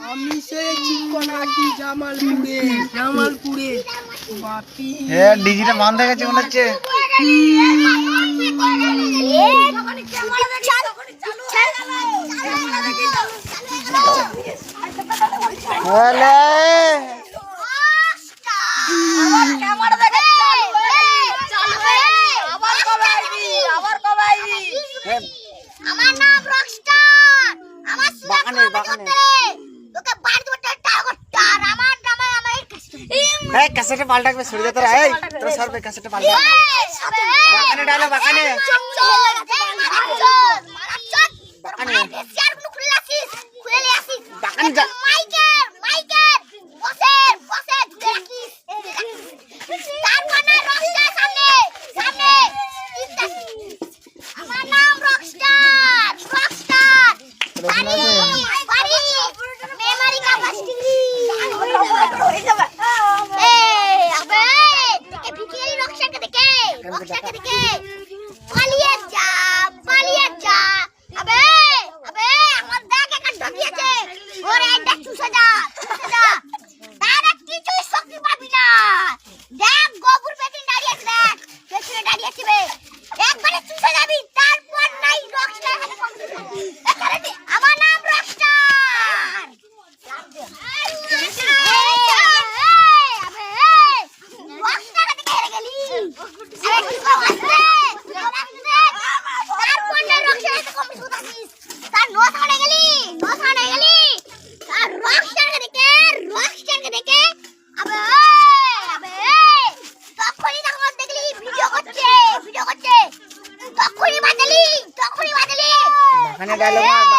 আমি সে চিকনাটি জামালপুরে বাপি ডিজিটা বন্ধ হয়ে গেছে মনে হচ্ছে। আমার নাম রকস্টার, আমার বাগানে তোকে বাড়ি দিতে টাকা টার আমার নাম আমার ক্যাসেটে পাল্টাবে সরে যা তোরা। এই তোরা সরবে ক্যাসেটে পাল্টা। বাগানে ডালো বাগানে। বাগানে শেয়ার গুলো খুলে আসিস, খুলে নিয়ে আসিস। বাগানে যা। মাইকেল বসে দেখিস। তারপর না রকস্টার সামনে আমার নাম রকস্টার। বাড়ি মেমারি का ফাস্টিংরি হয়ে যাবে। এই আবে দেখে ভিখিরি রকস্টারকে দেখে পালিয়ে যা। আবে আমার দেখ একটা ঢকিয়েছে ওরে একটা চুষে যা। তার কিছুই শক্তি পাবি না। দেখ গোবর পেছনে দাঁড়িয়েছে, একবারে চুষে যাবি। তারপর নাই রকস্টার আমার নাম রকস্টার। বাগানে ডালো মার।